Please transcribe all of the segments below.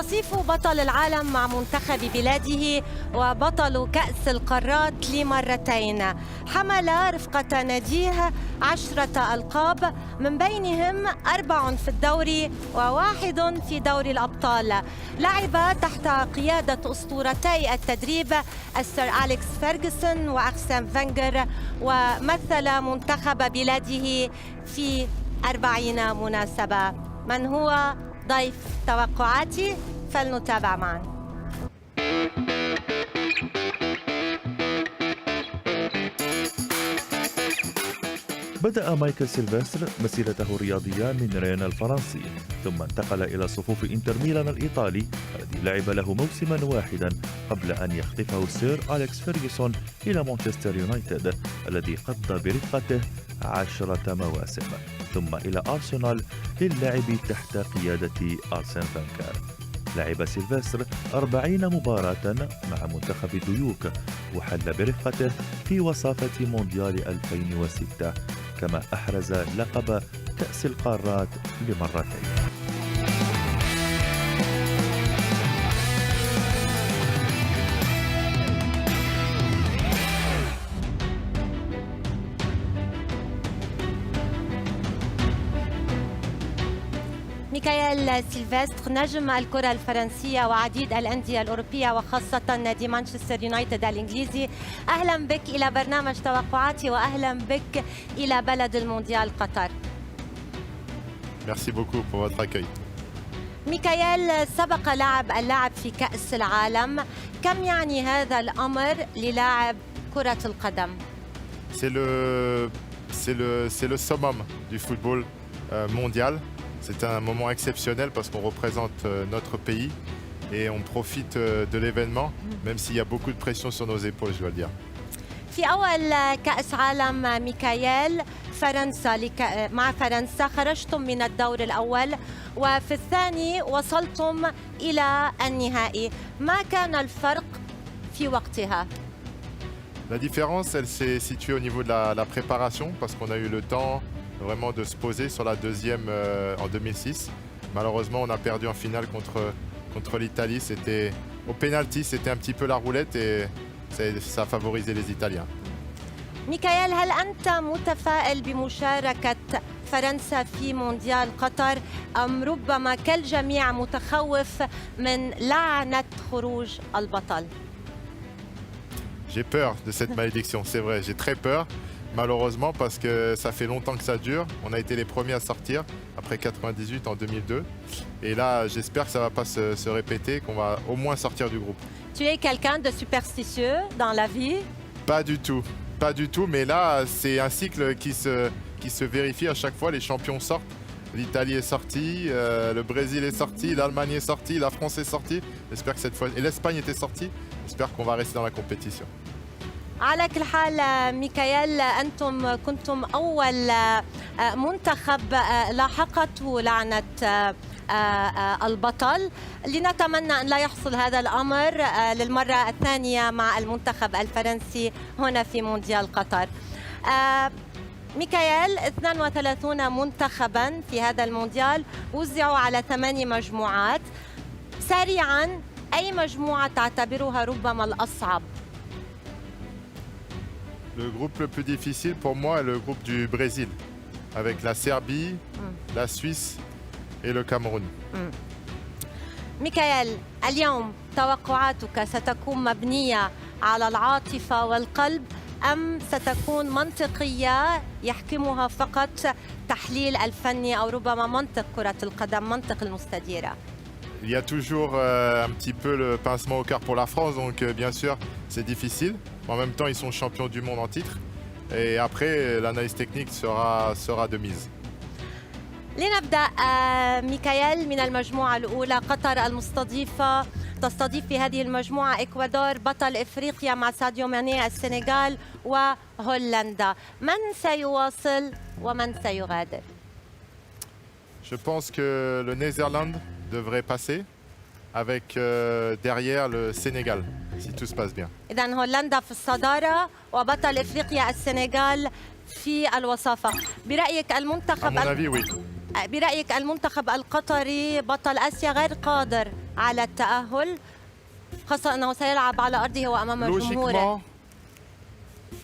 وصيف بطل العالم مع منتخب بلاده وبطل كأس القارات لمرتين. حمل رفقة ناديه 10 ألقاب، من بينهم 4 في الدوري و1 في دوري الأبطال. لعب تحت قيادة أسطورتي التدريب السير أليكس فيرغسون وأرسن فينغر، ومثل منتخب بلاده في 40 مناسبة. من هو ضيف توقعاتي؟ فلنتابع معا. بدأ مايكل سيلفستر مسيرته الرياضية من رين الفرنسي، ثم انتقل إلى صفوف إنتر ميلان الإيطالي الذي لعب له موسما واحدا قبل أن يخطفه السير أليكس فيرغسون إلى مانشستر يونايتد الذي قضى برفقته 10 مواسم، ثم إلى أرسنال للعب تحت قيادة أرسن فينغر. لعب سيلفستر 40 مباراة مع منتخب ديوك، وحل برفقته في وصافة مونديال 2006، كما أحرز لقب كأس القارات لمرتين. ميكايل سيلفستر نجم الكرة الفرنسية وعديد الأندية الأوروبية وخاصة نادي مانشستر يونايتد الإنجليزي. أهلا بك إلى برنامج توقعاتي وأهلا بك إلى بلد المونديال قطر. Merci beaucoup pour votre accueil. ميكايل، سبق اللاعب في كأس العالم، كم يعني هذا الأمر للاعب كرة القدم؟ C'est le summum du football mondial. C'est un moment exceptionnel parce qu'on représente notre pays et on profite de l'événement, même s'il y a beaucoup de pression sur nos épaules, je dois le dire. في أول كأس عالم ميكايل مع فرنسا خرجتم من الدور الأول، وفي الثاني وصلتم إلى النهائي. ما كان الفرق في وقتها؟ La différence, elle s'est située au niveau de la préparation parce qu'on a eu le temps vraiment de se poser sur la deuxième en 2006. Malheureusement, on a perdu en finale contre l'Italie. C'était au pénalty, c'était un petit peu la roulette et ça a favorisé les Italiens. ميكايل، هل أنت متفائل بمشاركة فرنسا في مونديال قطر أم ربما كالجميع متخوف من لعنة خروج البطل؟ J'ai peur de cette malédiction, c'est vrai, j'ai très peur. Malheureusement, parce que ça fait longtemps que ça dure. On a été les premiers à sortir après 98 en 2002. Et là, j'espère que ça ne va pas se répéter, qu'on va au moins sortir du groupe. Tu es quelqu'un de superstitieux dans la vie? Pas du tout. Pas du tout. Mais là, c'est un cycle qui se vérifie à chaque fois. Les champions sortent. L'Italie est sortie, le Brésil est sorti, l'Allemagne est sortie, la France est sortie. J'espère que cette fois... Et l'Espagne était sortie. J'espère qu'on va rester dans la compétition. على كل حال ميكايل، أنتم كنتم أول منتخب لاحقته لعنة البطل. لنتمنى أن لا يحصل هذا الأمر للمرة الثانية مع المنتخب الفرنسي هنا في مونديال قطر. ميكايل، 32 منتخبا في هذا المونديال وزعوا على 8 مجموعات. سريعا، أي مجموعة تعتبرها ربما الأصعب؟ Le groupe le plus difficile pour moi est le groupe du Brésil, avec la Serbie, la Suisse et le Cameroun. ميكايل، اليوم توقعاتك ستكون مبنية على العاطفة والقلب أم ستكون منطقية يحكمها فقط تحليل الفني أو ربما منطق كرة القدم، منطق المستديرة؟ Il y a toujours un petit peu le pincement au cœur pour la France, donc bien sûr c'est difficile. En même temps, ils sont champions du monde en titre. Et après, l'analyse technique sera de mise. لنبدأ ميكايل من المجموعة الأولى. قطر المستضيفة تستضيف في هذه المجموعة إكوادور بطل إفريقيا مع ساديو ماني، السنغال وهولندا. من سيواصل ومن سيغادر؟ Je pense que le Netherlands devrait passer avec derrière le Sénégal, si tout se passe bien. إذن هولندا في الصدارة وبطل إفريقيا السنغال في الوصافة. برأيك À mon avis, oui. برأيك المنتخب القطري بطل آسيا غير قادر على التأهل، خاصة أنه سيلعب على أرضه وأمام جمهوره.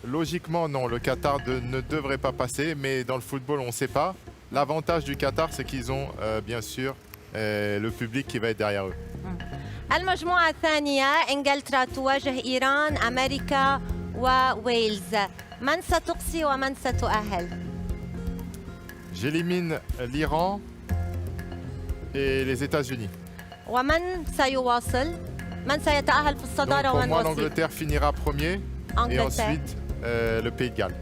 Logiquement, non, le Qatar ne devrait pas passer, mais dans le football, on ne sait pas. L'avantage du Qatar, c'est qu'ils ont bien sûr le public qui va être derrière eux. المجموعة الثانية إنجلترا تواجه إيران، أمريكا وويلز. من ستقصي ومن ستؤهل؟ J'élimine l'Iran et les États-Unis. ومن سيواصل؟ من سيتأهل في Donc الصدارة pour ومن moi, وصيف؟ l'Angleterre finira premier et Angleterre. ensuite le Pays de Galles.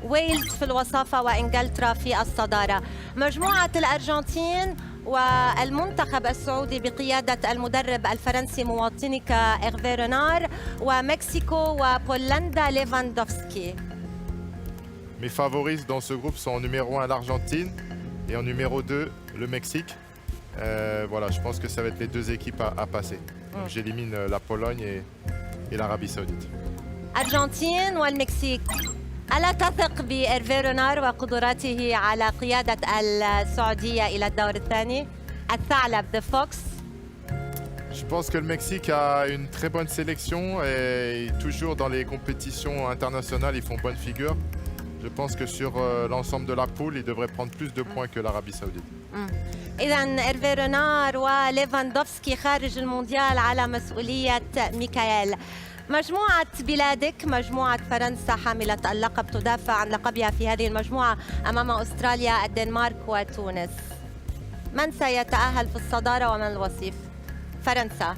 ويلز في الوصافة وإنجلترا في الصدارة. مجموعة الأرجنتين والمنتخب السعودي بقيادة المدرب الفرنسي مواطنك إغفي رينار، ومكسيكو وبولندا ليفاندوفسكي. Mes favoris dans ce groupe sont en numéro 1 l'Argentine et en numéro 2 le Mexique. Voilà, je pense que ça va être les deux équipes à passer. Donc j'élimine la Pologne et l'Arabie Saoudite. أرجنتين والمكسيك. ألا تثق بإرفي رينار وقدراته على قيادة السعودية إلى الدور الثاني؟ الثعلب The Fox. Je pense que le Mexique a une très bonne sélection et toujours dans les compétitions internationales, ils font bonne figure. Je pense que sur l'ensemble de la poule, ils devraient prendre plus de points que l'Arabie Saoudite. إذا إرفي رينار وليفاندوفسكي خارج المونديال على مسؤولية ميكايل. مجموعة بلادك، مجموعة فرنسا حاملة اللقب، تدافع عن لقبها في هذه المجموعة أمام أستراليا، الدنمارك وتونس. من سيتأهل في الصدارة ومن الوصيف؟ فرنسا.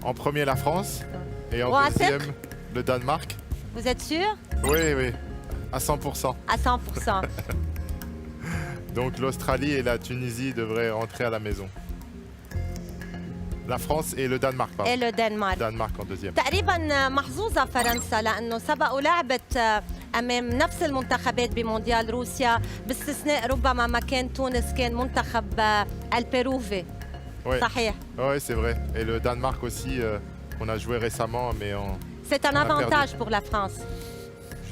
En premier, la France et en واثق؟ deuxième, le Danemark. Vous êtes sûr؟ Oui, oui, à 100%. À 100%. Donc l'Australie et la Tunisie devraient rentrer à la maison. La France et le Danemark, pardon. Et le Danemark. Danemark en deuxième. تقريبا محظوظة فرنسا لأنه سبق ولعبت أمام نفس المنتخبات بمونديال روسيا، باستثناء ربما ما كان تونس كان منتخب البيروفي. Oui, صحيح. ouais, c'est vrai. Et le Danemark aussi, on a joué récemment, mais C'est un On a avantage perdu. pour la France.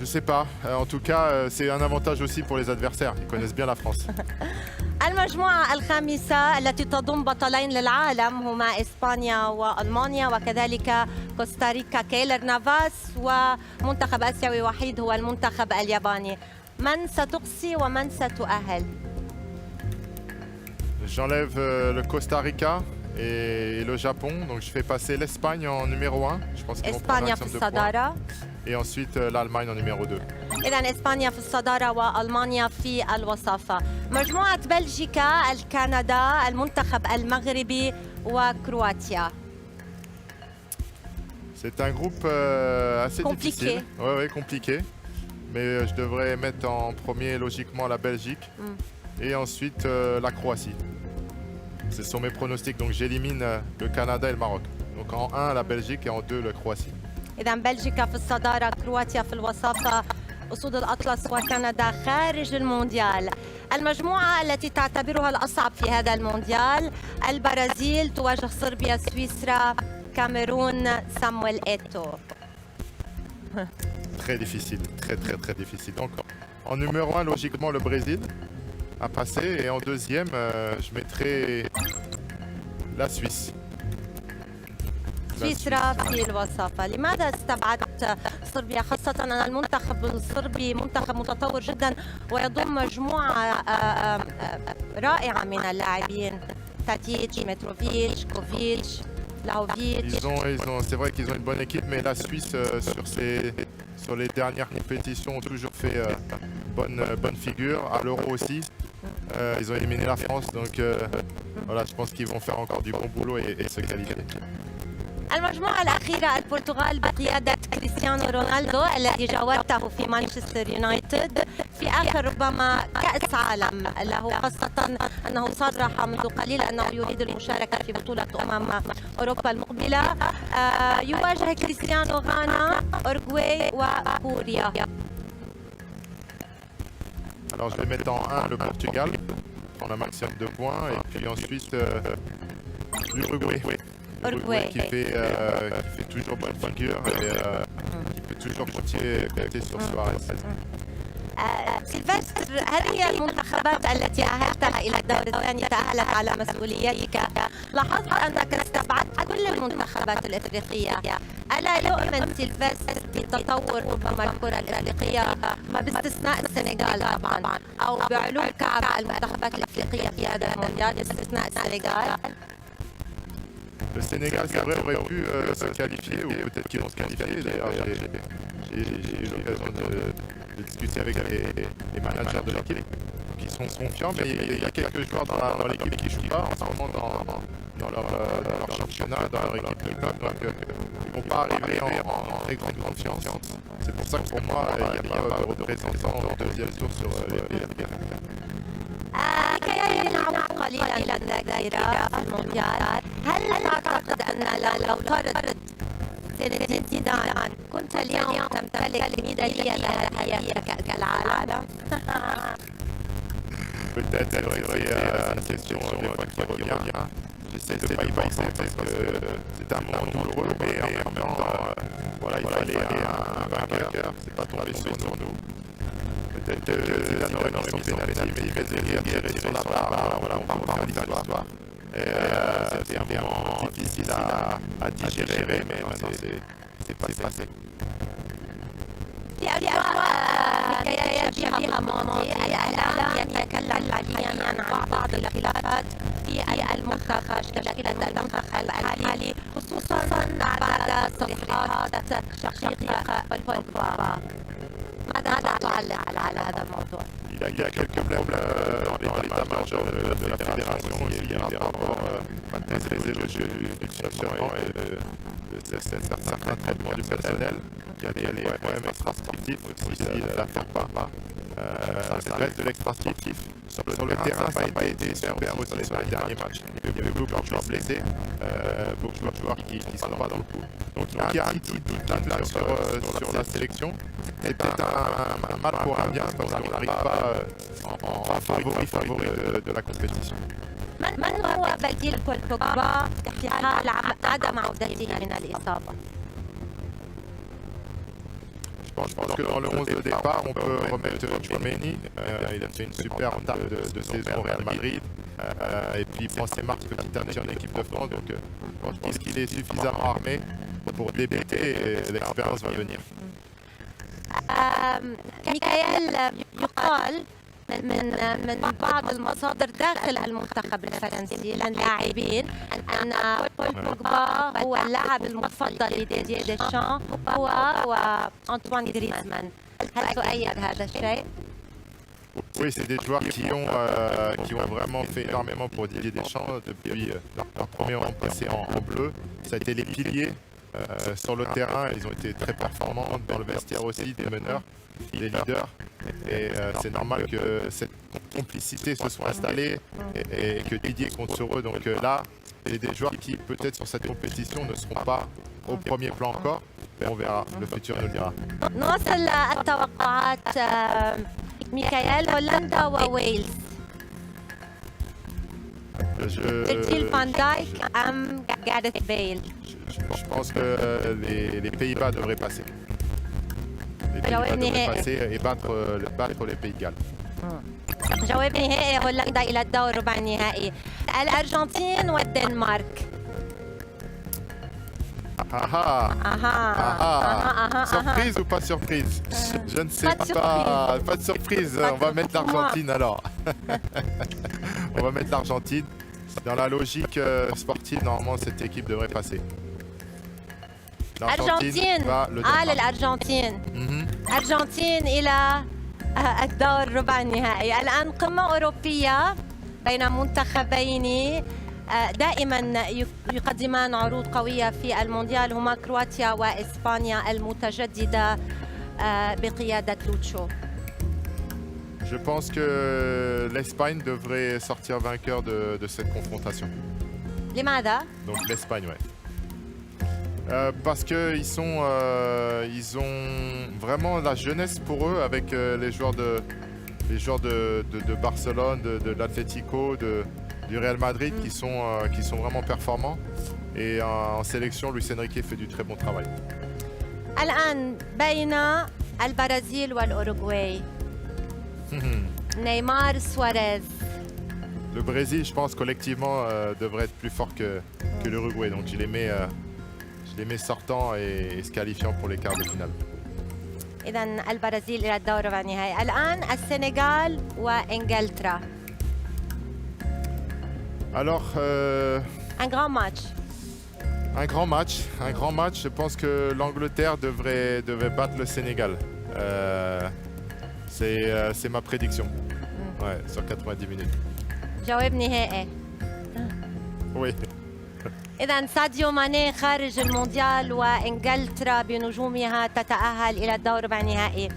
je sais pas. En tout cas, c'est un avantage aussi pour les adversaires. Ils connaissent bien la France. المجموعة الخامسة التي تضم بطلين للعالم هما إسبانيا وألمانيا وكذلك كوستاريكا كيلر نافاس، ومنتخب آسيوي وحيد هو المنتخب الياباني. من ستقصي ومن ستؤهل؟ J'enlève le Costa Rica et le Japon. Donc je fais passer l'Espagne en numéro 1. Je pense qu'ils vont prendre un إسبانيا في maximum de points. الصدارة. Et ensuite l'Allemagne en numéro 2. إذا إسبانيا في الصدارة وألمانيا في الوصافة. مجموعة بلجيكا، الكندا، المنتخب المغربي وكرواتيا. C'est un groupe assez Compliqué. difficile. Ouais, compliqué. Mais je devrais mettre en premier logiquement la Belgique et ensuite la Croatie. Ce sont mes pronostics. Donc j'élimine le Canada et le Maroc. Donc en 1 la Belgique et en 2 la Croatie. إذا بلجيكا في الصدارة، كرواتيا في الوصافة، أسود الأطلس وكندا خارج المونديال. المجموعة التي تعتبرها الأصعب في هذا المونديال، البرازيل تواجه صربيا، سويسرا، كاميرون، سامويل إيتو. Très difficile, très difficile. Donc en numéro 1 logiquement le Brésil à passer et en deuxième je mettrai la Suisse. سويسرا في الوصافة. لماذا استبعدت صربيا، خاصة أن المنتخب الصربي منتخب متطور جدا ويضم مجموعة رائعة من اللاعبين، تاتيتش، متروفيتش، كوفيتش، لاوفيتش. C'est vrai qu'ils ont une bonne équipe, mais la Suisse sur les dernières compétitions ont toujours fait bonne figure. À l'Euro aussi, ils ont éliminé la France, donc voilà, je pense qu'ils vont faire encore du bon boulot et se qualifier. المجموعة الأخيرة، البرتغال بقيادة كريستيانو رونالدو الذي جاورته في مانشستر يونايتد في آخر ربما كأس عالم له، خاصة أنه صرح منذ قليل أنه يريد المشاركة في بطولة أوروبا المقبلة. يواجه كريستيانو غانا، أورجواي وكوريا. Alors je vais mettre en 1 le Portugal, prendre un maximum de points, et puis ensuite l'Uruguay. Uruguay qui fait toujours bonne figure et qui peut toujours compter sur Suarez. سيلفستر، هذه المنتخبات التي أهلتها إلى الدور الثاني تأهلت على مسؤوليتك. لاحظت أنك استبعدت كل المنتخبات الإفريقية. ألا يؤمن سيلفستر بتطور ربما الكرة الإفريقية باستثناء السنغال طبعا، أو بعلو كعب المنتخبات الإفريقية في هذا المونديال باستثناء السنغال؟ Le Sénégal, c'est vrai, aurait pu se qualifier, ou peut-être qu'ils vont se qualifier. D'ailleurs, j'ai eu l'occasion de discuter avec les managers de l'équipe qui sont confiants, mais il y a quelques joueurs dans l'équipe qui ne jouent pas en ce moment dans leur championnat, dans leur équipe de club, donc ils ne vont pas arriver en très grande confiance. C'est pour ça que pour moi, il n'y a pas de représentant au deuxième tour sur les pays africains. كي نعود قليلا إلى الذاكرة في المونديال، هل تعتقد أن لو طرد زين زيدان كنت اليوم تمتلك ميدالية ذهبية كأس العالم؟ Peut-être, c'est vrai, c'est une question qui revient. J'essaie de ne pas y penser parce que c'est un moment douloureux, mais en même temps, voilà, il fallait un vainqueur, c'est pas tombé sur nous. Peut-être que Zidane aurait mis son pénalty, mais il faisait rien tirer sur la barre, voilà, on va faire l'histoire. C'était un moment difficile à digérer, mais maintenant c'est passé. في أجواء مكيال شبيهة ماضي، الإعلام يتكلم حاليا عن بعض الخلافات في المنتخب، تشكيلة المنتخب الحالي، خصوصا بعد تصريحات شقيق بوجبا. ماذا تعلق على هذا الموضوع؟ Il y a quelques blèmes dans l'état-major de la fédération. Il y a un rapport très élogieux du fonctionnement et de certains traitements du personnel qui a des problèmes extra-sportifs aussi de la faire part. Ça reste de l'extra-sportif. Sur le terrain, ça n'a pas été super aussi sur les derniers matchs. Il y avait beaucoup de joueurs blessés, beaucoup de joueurs qui ne sont pas dans le coup. Donc il y a un petit doute là sur la sélection. C'est peut-être un mal pour un bien parce qu'on n'arrive pas en favori de la compétition. من هو بديل بوجبا في حال عدم عودته من الإصابة؟ Je pense que dans le 11 de départ, on peut remettre Tchouaméni. Il a fait une super entame de saison au Real Madrid. Et puis il prend ses marques petit à petit en équipe de France. Donc je pense qu'il est suffisamment armé pour débuter et l'expérience va venir. ميكائيل، يقال من بعض المصادر داخل المنتخب الفرنسي اللاعبين أن بول بوجبا هو اللاعب المفضل لديدييه ديشان هو وأنطوان غريزمان. هل تؤيد هذا الشيء؟ Oui, c'est des joueurs qui ont vraiment fait énormément pour Didier Deschamps depuis leur premier an passé en bleu. Ça a été les piliers sur le terrain. Ils ont été très performants dans le vestiaire aussi, des meneurs, des leaders. Et c'est normal que cette complicité se soit installée et que Didier compte sur eux. Donc là, c'est des joueurs qui peut-être sur cette compétition ne seront pas au premier plan encore. Mais on verra, le futur nous le dira. نواصل التوقعات. ميكائيل، هولندا وويلز، فيرجيل فان دايك أم جاريث بيل؟ Je pense que les Pays-Bas devraient passer. Les Pays-Bas devraient passer et battre les Pays de Galles. جواب نهائي، هولندا إلى الدور ربع النهائي. الأرجنتين والدنمارك. Surprise ou pas surprise? Je ne sais pas. Pas de surprise. On va mettre l'Argentine alors. On va mettre l'Argentine. Dans la logique sportive, normalement, cette équipe devrait passer. أرجنتين للأرجنتين. أرجنتين إلى الدور ربع النهائي. الآن قمة أوروبية بين منتخبين دائما يقدمان عروض قوية في المونديال، هما كرواتيا وإسبانيا المتجددة بقيادة لوتشو. Je pense que l'Espagne devrait sortir vainqueur de cette confrontation. لماذا؟ Donc l'Espagne, ouais. Parce qu'ils ils ont vraiment la jeunesse pour eux avec les joueurs de Barcelone, de l'Atlético, du Real Madrid qui sont vraiment performants. Et en sélection, Luis Enrique fait du très bon travail. الآن بين البرازيل والأوروغواي، نيمار سواريز. Le Brésil, je pense collectivement, devrait être plus fort que l'Uruguay. Donc je les mets sortants et se qualifiant pour les quarts de finale. إذا البرازيل إلى الدور ربع النهائي. الآن السنغال وإنجلترا. Alors, Un grand match. un grand match. Je pense que l'Angleterre devrait battre le Sénégal. C'est ma prédiction. Ouais, sur 90 minutes. جواب نهائي. Oui. إذا ساديو ماني خارج المونديال وإنجلترا بنجومها تتأهل إلى الدور ربع النهائي.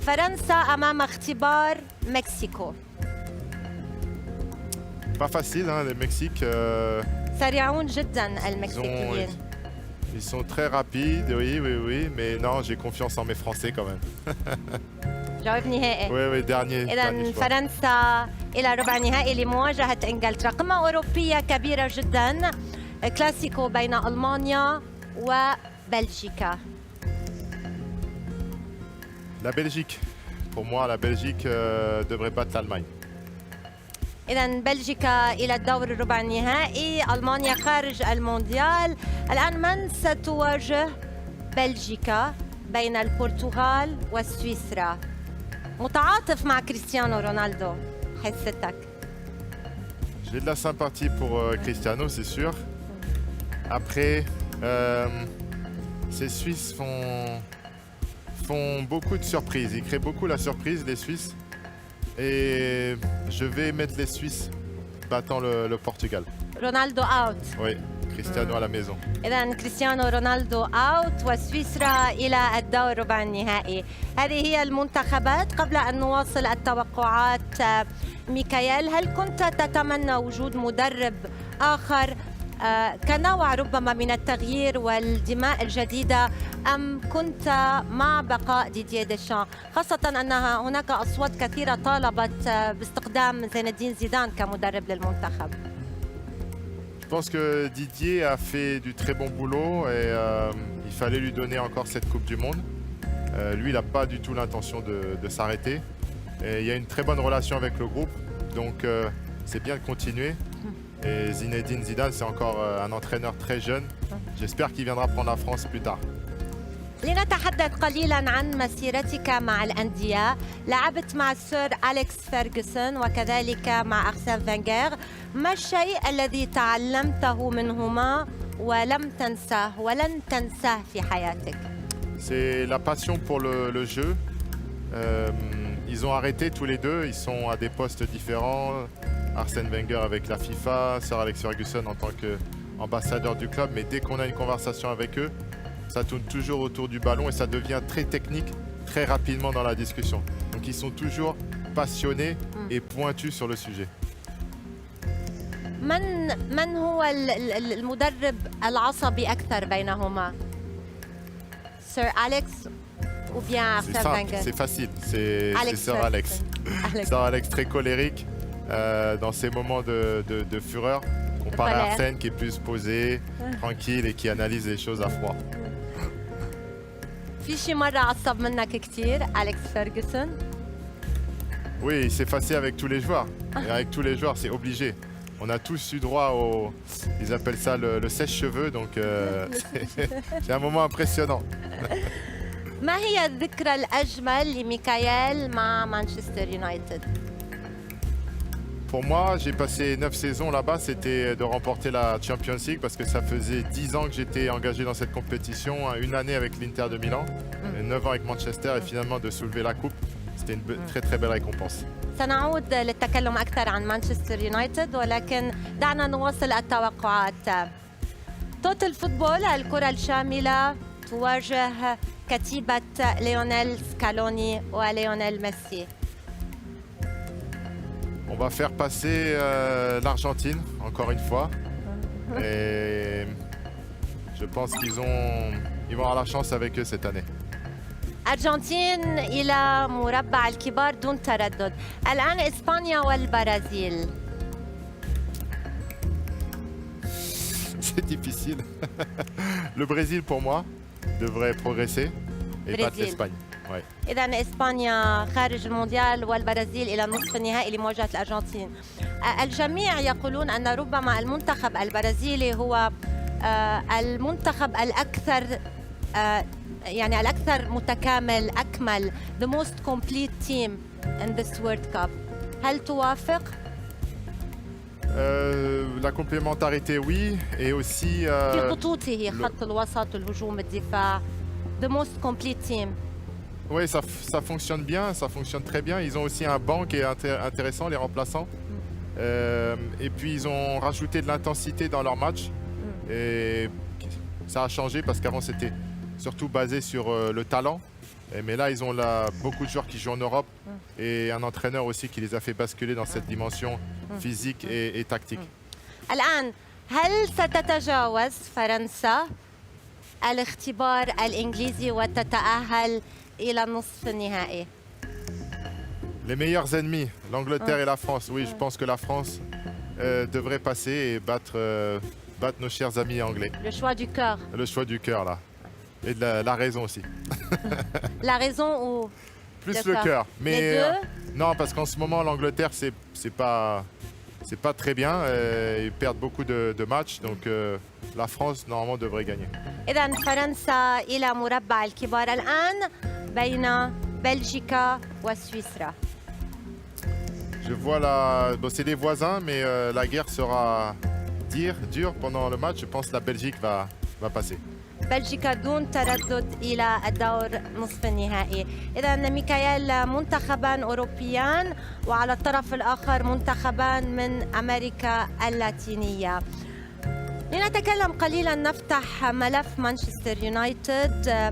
فرنسا أمام اختبار مكسيكو. Pas facile, hein, le Mexique. سريعون جدا المكسيكيين. Ils sont très rapides, oui. Mais non, j'ai confiance en mes Français quand même. جواب نهائي. Oui, dernier إذا choix. فرنسا إلى ربع النهائي لمواجهة إنجلترا. قمة أوروبية كبيرة جدا. كلاسيكو بين ألمانيا وبلجيكا. La Belgique. Pour moi, la Belgique devrait battre l'Allemagne. إذا بلجيكا إلى الدور الربع النهائي، ألمانيا خارج المونديال. الآن من ستواجه بلجيكا بين البرتغال وسويسرا؟ متعاطف مع كريستيانو رونالدو حستك. J'ai de la sympathie pour Cristiano, c'est sûr. Après, ces Suisses font beaucoup de surprises. Ils créent beaucoup la surprise, les Suisses. Et je vais mettre les Suisses battant le Portugal. رونالدو أوت. Oui, Cristiano à la maison. إذا كريستيانو رونالدو أوت وسويسرا إلى الدور ربع النهائي. هذه هي المنتخبات. قبل أن نواصل التوقعات ميكايل، هل كنت تتمنى وجود مدرب آخر كنوع ربما من التغيير والدماء الجديدة، أم كنت مع بقاء ديدييه ديشان، خاصة أن هناك أصوات كثيرة طالبت باستخدام زين الدين زيدان كمدرب للمنتخب؟ Je pense que Didier a fait du très bon boulot et il fallait lui donner encore cette Coupe du Monde. Lui, il n'a pas du tout l'intention de s'arrêter. Et il y a une très bonne relation avec le groupe, donc c'est bien de continuer. Et Zinedine Zidane, c'est encore un entraîneur très jeune. J'espère qu'il viendra prendre la France plus tard. لنتحدث قليلا عن مسيرتك مع الأندية. لعبت مع السير أليكس فيرغسون وكذلك مع أرسن فينغر. ما الشيء الذي تعلمته منهما ولم تنساه ولن تنساه في حياتك؟ C'est la passion pour le jeu. Ils ont arrêté tous les deux, ils sont à des postes différents. Arsène Wenger avec la FIFA, Sir Alex Ferguson en tant qu'ambassadeur du club. Mais dès qu'on a une conversation avec eux, ça tourne toujours autour du ballon et ça devient très technique très rapidement dans la discussion. Donc ils sont toujours passionnés et pointus sur le sujet. من هو المدرب العصبي أكثر بينهما؟ سير أليكس ou bien C'est Arsène simple, Wenger? c'est facile, c'est Sir Alex. Alex. Sir Alex très colérique dans ses moments de fureur, comparé à Colère. Arsène qui est plus posé, tranquille et qui analyse les choses à froid. في شي مرة عصب منك كثير أليكس فيرغسون؟ Oui, il s'est facé avec tous les joueurs. Et avec tous les joueurs, c'est obligé. On a tous eu droit au... Ils appellent ça le sèche-cheveux, donc c'est un moment impressionnant. ما هي الذكرى الأجمل لميكايل مع مانشستر يونايتد؟ Pour moi, j'ai passé 9 saisons là-bas, c'était de remporter la Champions League parce que ça faisait 10 ans que j'étais engagé dans cette compétition, une année avec l'Inter de Milan, 9 ans avec Manchester et finalement de soulever la coupe. C'était une très très belle récompense. سنعود للتكلم أكثر عن مانشستر يونايتد، ولكن دعنا نواصل التوقعات. توتال فوتبول الكرة الشاملة تواجه كتيبة ليونيل سكالوني وليونيل ميسي. On va faire passer l'Argentine, encore une fois. Et je pense qu'ils vont avoir la chance avec eux cette année. أرجنتين إلى مربع الكبار دون تردد. الآن إسبانيا والبرازيل. C'est difficile. Le Brésil, pour moi, devrait progresser et battre Brésil. l'Espagne. Ouais. إذا إسبانيا خارج المونديال والبرازيل إلى النصف النهائي لمواجهة الأرجنتين. الجميع يقولون أن ربما المنتخب البرازيلي هو المنتخب الأكثر يعني الأكثر متكامل أكمل the most complete team in this World Cup. هل توافق؟ La complémentarité, oui, et aussi في خطوطه خط الوسط الهجوم الدفاع the most complete team. oui, ça fonctionne bien, ça fonctionne très bien. Ils ont aussi un banc qui est intéressant, les remplaçants. Et puis ils ont rajouté de l'intensité dans leur match. Et ça a changé parce qu'avant c'était surtout basé sur le talent. Mais là, ils ont beaucoup de joueurs qui jouent en Europe et un entraîneur aussi qui les a fait basculer dans cette dimension physique et tactique. الآن هل ستتجاوز فرنسا الاختبار الإنجليزي وتتأهل إلى النصف النهائي؟ Les meilleurs ennemis, l'Angleterre et la France. Oui, je pense que la France devrait passer et battre nos chers amis anglais. Le choix du cœur. Le choix du cœur, là. Et de la raison aussi. La raison ou Plus le le cœur. Mais les deux non, parce qu'en ce moment, l'Angleterre, c'est pas très bien. Ils perdent beaucoup de matchs. Donc la France, normalement, devrait gagner. إذا فرنسا إلى مربع الكبار الآن بين بلجيكا وسويسرا. Je vois bon, c'est des voisins, mais la guerre sera dure pendant le match. Je pense que la Belgique va passer. بلجيكا دون تردد إلى الدور نصف النهائي. إذا ميكايل منتخبان أوروبيان وعلى الطرف الآخر منتخبان من أمريكا اللاتينية. لنتكلم قليلا نفتح ملف مانشستر يونايتد.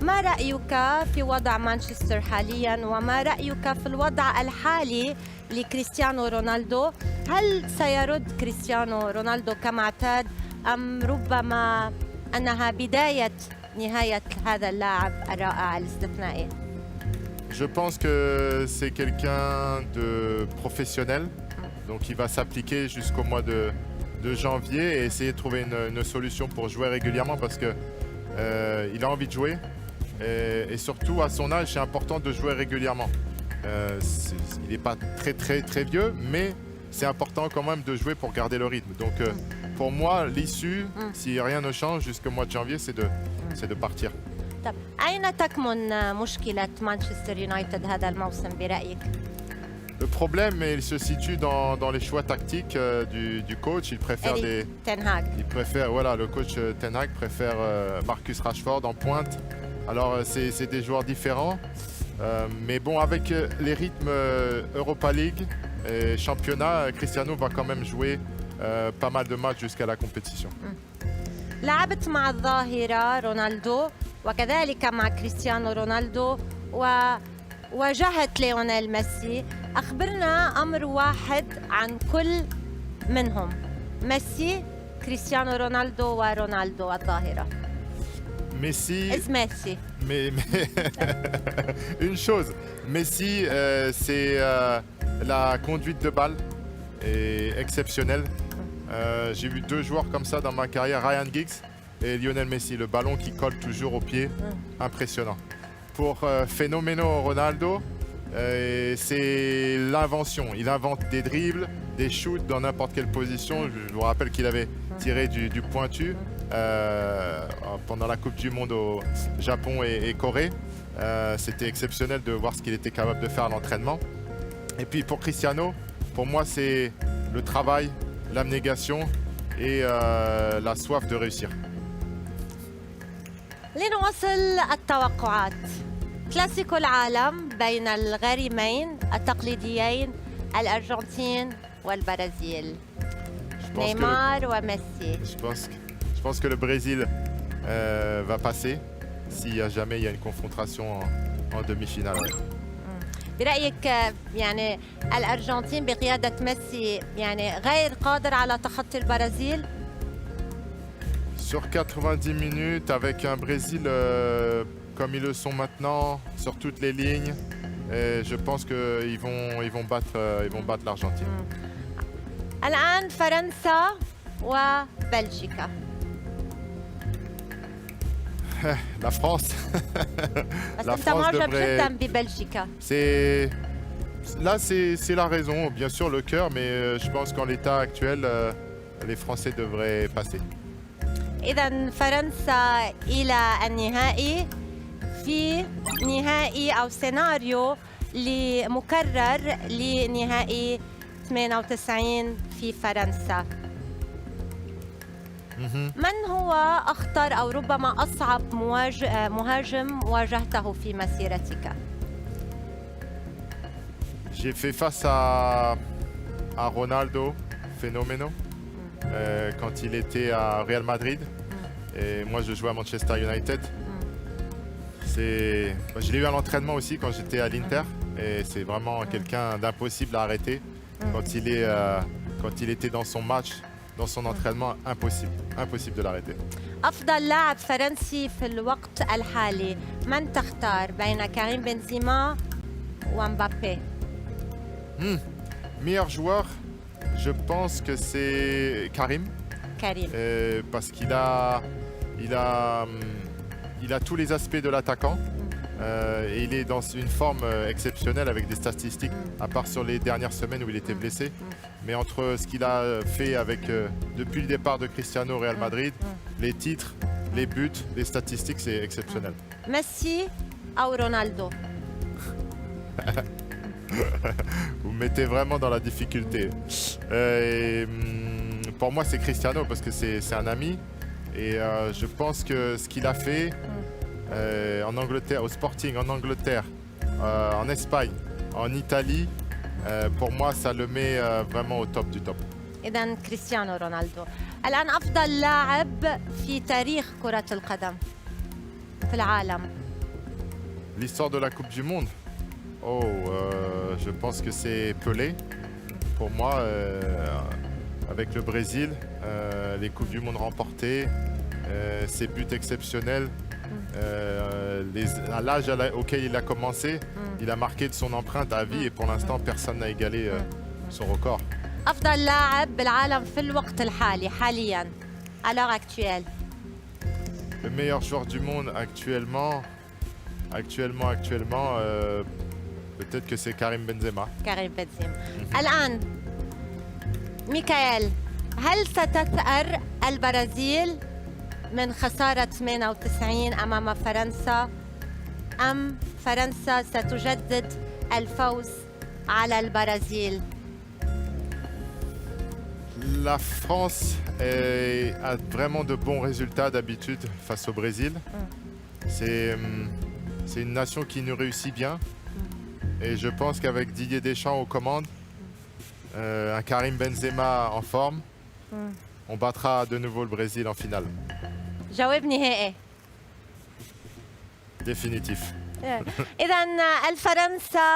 ما رأيك في وضع مانشستر حاليا وما رأيك في الوضع الحالي لكريستيانو رونالدو؟ هل سيرد كريستيانو رونالدو كما اعتاد أم ربما أنها بداية نهاية هذا اللاعب الرائع الاستثنائي؟ Je pense que c'est quelqu'un de professionnel. Donc il va s'appliquer jusqu'au mois de janvier et essayer de trouver une solution pour jouer régulièrement parce que il a envie de jouer. Et surtout à son âge, c'est important de jouer régulièrement. Il n'est pas très vieux, mais c'est important quand même de jouer pour garder le rythme. Donc pour moi, l'issue, si rien ne change jusqu'au mois de janvier, c'est de partir. طب أين تكمن مشكلة مانشستر يونايتد هذا الموسم برأيك؟ Le problème, il se situe dans les choix tactiques du coach. Il préfère تين هاغ. voilà, le coach Ten Hag préfère Marcus Rashford en pointe. Alors c'est des joueurs différents. Mais bon, avec les rythmes Europa League et championnat, Cristiano va quand même jouer pas mal de matchs jusqu'à la compétition. لعبت مع الظاهرة رونالدو وكذلك مع كريستيانو رونالدو وواجهت ليونيل ميسي. أخبرنا أمر واحد عن كل منهم، ميسي، كريستيانو رونالدو ورونالدو الظاهرة. Messi, ميسي. mais une chose, Messi, c'est la conduite de balle est exceptionnelle. J'ai vu deux joueurs comme ça dans ma carrière, Ryan Giggs et Lionel Messi, le ballon qui colle toujours au pied, impressionnant. Pour Phénoméno Ronaldo, c'est l'invention. Il invente des dribbles, des shoots dans n'importe quelle position. Je vous rappelle qu'il avait tiré du pointu pendant la Coupe du Monde au Japon et Corée. C'était exceptionnel de voir ce qu'il était capable de faire à l'entraînement. Et puis pour Cristiano, pour moi c'est le travail, l'abnégation et la soif de réussir. لنواصل التوقعات. كلاسيكو العالم بين الغريمين التقليديين الأرجنتين والبرازيل. نيمار وميسي. Je pense que le Brésil va passer s'il y a jamais il y a une confrontation en demi-finale. برأيك يعني الأرجنتين بقيادة ميسي يعني غير قادر على تخطي البرازيل؟ Sur 90 minutes, avec un Brésil comme ils le sont maintenant, sur toutes les lignes, et je pense qu'ils vont battre l'Argentine. الآن فرنسا وبلجيكا. La France. بس La انت France معجب devrait- جدا ببلجيكا. Là, c'est la raison, bien sûr le cœur, mais je pense qu'en l'état actuel, les Français devraient passer. إذا فرنسا إلى النهائي في نهائي أو سيناريو مكرر لنهائي 98 في فرنسا. من هو أخطر أو ربما أصعب مهاجم واجهته في مسيرتك؟ J'ai fait face à Ronaldo, phénoméno, quand il était à Real Madrid. Et moi, je jouais à Manchester United. Je l'ai eu à l'entraînement aussi quand j'étais à l'Inter. Et c'est vraiment quelqu'un d'impossible à arrêter. Quand il était dans son match, dans son entraînement, impossible de l'arrêter. أفضل لاعب فرنسي في الوقت الحالي، من تختار بين كريم بنزيما ومبابي؟ Meilleur joueur, je pense que c'est Karim. كريم. Parce il a tous les aspects de l'attaquant. Et il est dans une forme exceptionnelle avec des statistiques, à part sur les dernières semaines où il était blessé. Mais entre ce qu'il a fait depuis le départ de Cristiano au Real Madrid, les titres, les buts, les statistiques, c'est exceptionnel. ميسي أو رونالدو؟ Vous me mettez vraiment dans la difficulté. Pour moi, c'est Cristiano parce que c'est un ami. Et je pense que ce qu'il a fait en Angleterre, au Sporting, en Angleterre, en Espagne, en Italie, pour moi, ça le met vraiment au top du top. إذا كريستيانو رونالدو. الآن أفضل لاعب في تاريخ كرة القدم في العالم؟ L'histoire de la Coupe du Monde. Je pense que c'est Pelé. Pour moi, avec le Brésil, les Coupes du Monde remportées, ses buts exceptionnels, à l'âge auquel il a commencé, il a marqué de son empreinte à vie et pour l'instant, personne n'a égalé son record. أفضل لاعب بالعالم في الوقت الحالي حالياً à l'heure actuelle؟ Le meilleur joueur du monde actuellement, peut-être que c'est Karim Benzema. كريم بنزيما. الآن ميكائيل، هل ستثأر البرازيل من خسارة 98 أمام فرنسا أم فرنسا ستجدد الفوز على البرازيل؟ La France a vraiment de bons résultats d'habitude face au Brésil. C'est une nation qui nous réussit bien. Et je pense qu'avec Didier Deschamps aux commandes, un Karim Benzema en forme, on battra de nouveau le Brésil en finale. جواب نهائي. Définitif. إذا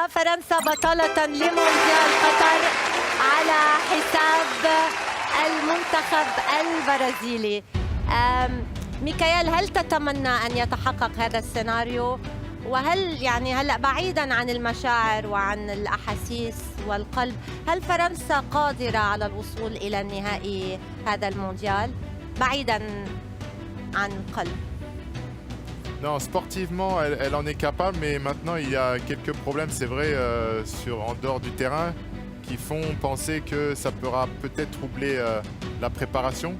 فرنسا بطلة لمونديال قطر على حساب المنتخب البرازيلي. ميكائيل، هل تتمنى أن يتحقق هذا السيناريو؟ وهل هلا بعيدا عن المشاعر وعن الأحاسيس والقلب، هل فرنسا قادرة على الوصول إلى النهائي هذا المونديال بعيدا عن القلب؟ Non, sportivement, elle en est capable, mais maintenant il y a quelques problèmes, c'est vrai, en dehors du terrain, qui font penser que ça pourra peut-être troubler la préparation.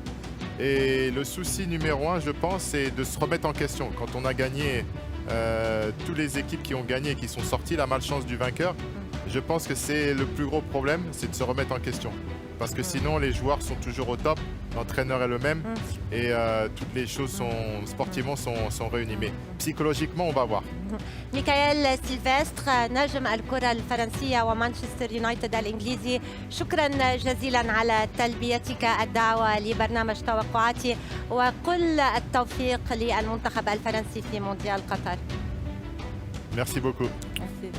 Et le souci numéro un, je pense, c'est de se remettre en question. Quand on a gagné, toutes les équipes qui ont gagné et qui sont sorties, la malchance du vainqueur, je pense que c'est le plus gros problème, c'est de se remettre en question. Parce que sinon, les joueurs sont toujours au top, l'entraîneur est le même et toutes les choses sportivement sont réunies. Mais psychologiquement, on va voir. ميكائيل سيلفستر، نجم الكرة الفرنسية ومانشستر يونايتد الإنجليزي، شكرا جزيلا على تلبيتك الدعوة لبرنامج توقعاتي، وكل التوفيق للمنتخب الفرنسي في مونديال قطر. Merci beaucoup. Merci.